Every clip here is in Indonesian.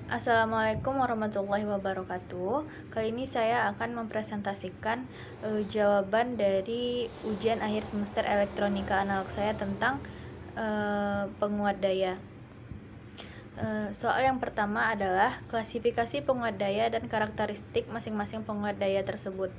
Assalamualaikum warahmatullahi wabarakatuh. Kali ini saya akan mempresentasikan jawaban dari ujian akhir semester elektronika analog saya tentang penguat daya. Soal yang pertama adalah klasifikasi penguat daya dan karakteristik masing-masing penguat daya tersebut.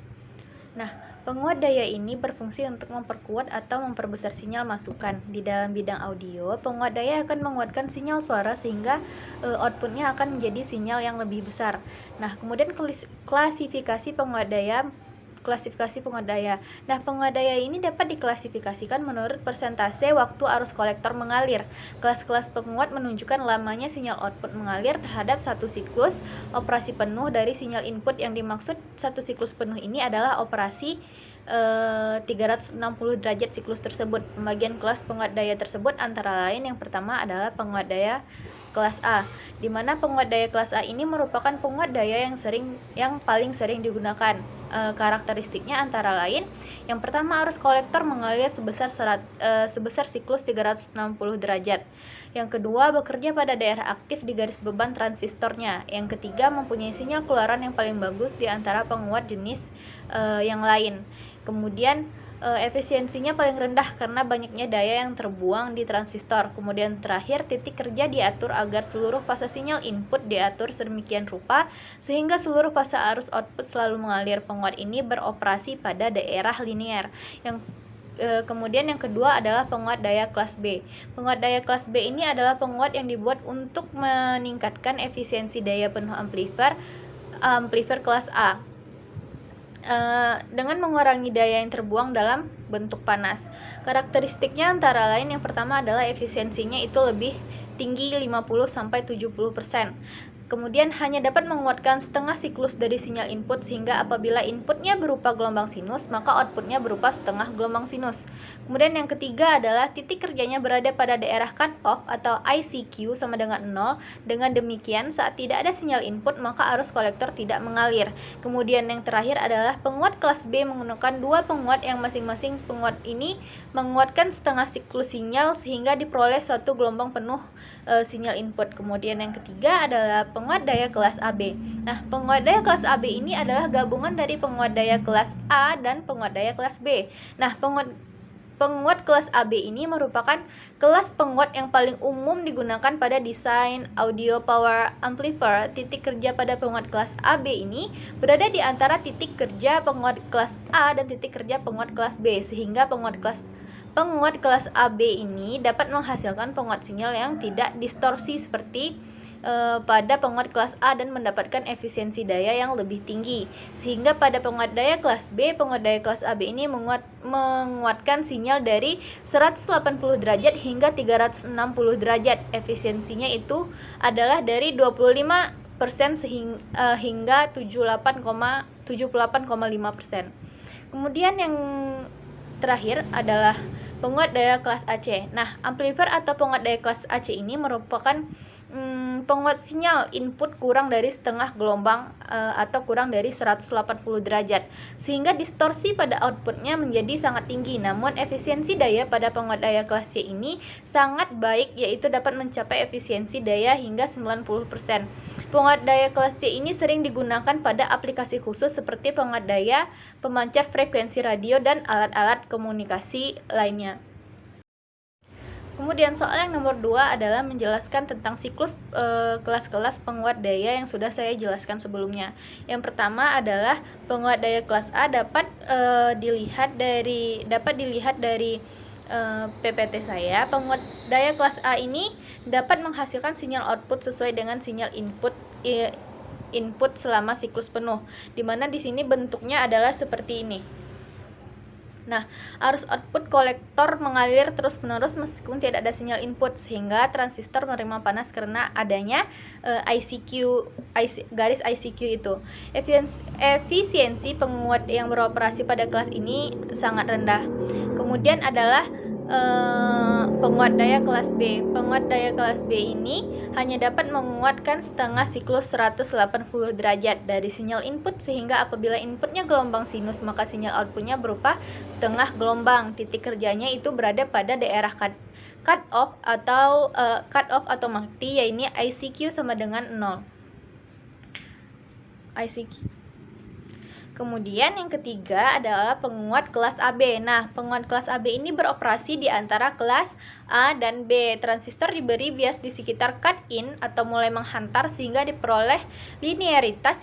Nah, penguat daya ini berfungsi untuk memperkuat atau memperbesar sinyal masukan. Di dalam bidang audio, penguat daya akan menguatkan sinyal suara sehingga outputnya akan menjadi sinyal yang lebih besar. Nah, kemudian klasifikasi penguat daya. Nah, penguat daya ini dapat diklasifikasikan menurut persentase waktu arus kolektor mengalir. Kelas-kelas penguat menunjukkan lamanya sinyal output mengalir terhadap satu siklus operasi penuh dari sinyal input. Yang dimaksud satu siklus penuh ini adalah operasi 360 derajat siklus tersebut. Pembagian kelas penguat daya tersebut antara lain yang pertama adalah penguat daya kelas A, di mana penguat daya kelas A ini merupakan penguat daya yang paling sering digunakan. Karakteristiknya antara lain yang pertama, arus kolektor mengalir sebesar siklus 360 derajat. Yang kedua, bekerja pada daerah aktif di garis beban transistornya. Yang ketiga, mempunyai sinyal keluaran yang paling bagus di antara penguat jenis yang lain. Kemudian efisiensinya paling rendah karena banyaknya daya yang terbuang di transistor. Kemudian terakhir, titik kerja diatur agar seluruh fase sinyal input diatur sedemikian rupa sehingga seluruh fase arus output selalu mengalir. Penguat ini beroperasi pada daerah linear. Kemudian yang kedua adalah penguat daya kelas B. Penguat daya kelas B ini adalah penguat yang dibuat untuk meningkatkan efisiensi daya penuh amplifier kelas A. Dengan mengurangi daya yang terbuang dalam bentuk panas. Karakteristiknya antara lain yang pertama adalah efisiensinya itu lebih tinggi 50-70%. Kemudian hanya dapat menguatkan setengah siklus dari sinyal input sehingga apabila inputnya berupa gelombang sinus, maka outputnya berupa setengah gelombang sinus. Kemudian yang ketiga adalah titik kerjanya berada pada daerah cut off atau ICQ sama dengan 0. Dengan demikian, saat tidak ada sinyal input, maka arus kolektor tidak mengalir. Kemudian yang terakhir adalah penguat kelas B menggunakan dua penguat yang masing-masing penguat ini menguatkan setengah siklus sinyal sehingga diperoleh suatu gelombang penuh sinyal input. Kemudian yang ketiga adalah penguat daya kelas AB. Nah, penguat daya kelas AB ini adalah gabungan dari penguat daya kelas A dan penguat daya kelas B. Nah, penguat kelas AB ini merupakan kelas penguat yang paling umum digunakan pada desain audio power amplifier. Titik kerja pada penguat kelas AB ini berada di antara titik kerja penguat kelas A dan titik kerja penguat kelas B, sehingga penguat kelas AB ini dapat menghasilkan penguat sinyal yang tidak distorsi seperti pada penguat kelas A dan mendapatkan efisiensi daya yang lebih tinggi. Sehingga pada penguat daya kelas B, penguat daya kelas AB ini menguatkan sinyal dari 180 derajat hingga 360 derajat. Efisiensinya itu adalah dari 25% hingga 78,5%. Kemudian yang terakhir adalah penguat daya kelas AC. Nah, amplifier atau penguat daya kelas AC ini merupakan penguat sinyal input kurang dari setengah gelombang atau kurang dari 180 derajat, sehingga distorsi pada outputnya menjadi sangat tinggi. Namun efisiensi daya pada penguat daya kelas C ini sangat baik, yaitu dapat mencapai efisiensi daya hingga 90%. Penguat daya kelas C ini sering digunakan pada aplikasi khusus seperti penguat daya pemancar frekuensi radio dan alat-alat komunikasi lainnya. Kemudian soal yang nomor 2 adalah menjelaskan tentang siklus kelas-kelas penguat daya yang sudah saya jelaskan sebelumnya. Yang pertama adalah penguat daya kelas A dapat dilihat dari PPT saya. Penguat daya kelas A ini dapat menghasilkan sinyal output sesuai dengan sinyal input selama siklus penuh, di mana di sini bentuknya adalah seperti ini. Nah, arus output kolektor mengalir terus-menerus meskipun tidak ada sinyal input, sehingga transistor menerima panas karena adanya garis ICQ itu. Efisiensi penguat yang beroperasi pada kelas ini sangat rendah. Kemudian adalah penguat daya kelas B. Penguat daya kelas B ini hanya dapat menguatkan setengah siklus 180 derajat dari sinyal input, sehingga apabila inputnya gelombang sinus maka sinyal outputnya berupa setengah gelombang. Titik kerjanya itu berada pada daerah cut off atau mati, yaitu ICQ sama dengan 0. IC. Kemudian yang ketiga adalah penguat kelas AB. Nah, penguat kelas AB ini beroperasi di antara kelas A dan B. Transistor diberi bias di sekitar cut-in atau mulai menghantar sehingga diperoleh linearitas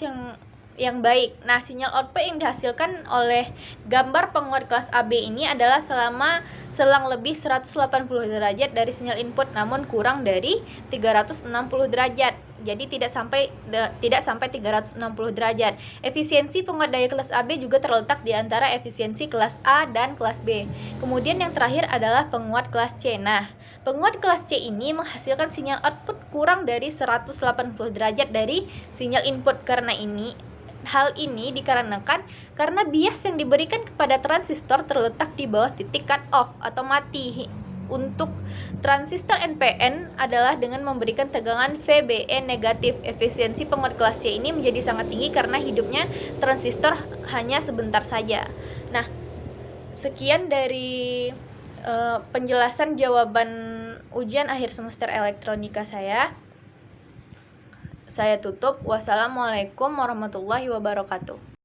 yang baik. Nah, sinyal output yang dihasilkan oleh gambar penguat kelas AB ini adalah selang lebih 180 derajat dari sinyal input, namun kurang dari 360 derajat. Jadi tidak sampai 360 derajat. Efisiensi penguat daya kelas AB juga terletak di antara efisiensi kelas A dan kelas B. Kemudian yang terakhir adalah penguat kelas C. Nah, penguat kelas C ini menghasilkan sinyal output kurang dari 180 derajat dari sinyal input. Hal ini dikarenakan karena bias yang diberikan kepada transistor terletak di bawah titik cut off atau mati. Untuk transistor NPN adalah dengan memberikan tegangan VBE negatif. Efisiensi penguat kelas C ini menjadi sangat tinggi karena hidupnya transistor hanya sebentar saja. Nah, sekian dari penjelasan jawaban ujian akhir semester elektronika saya. Saya tutup. Wassalamualaikum warahmatullahi wabarakatuh.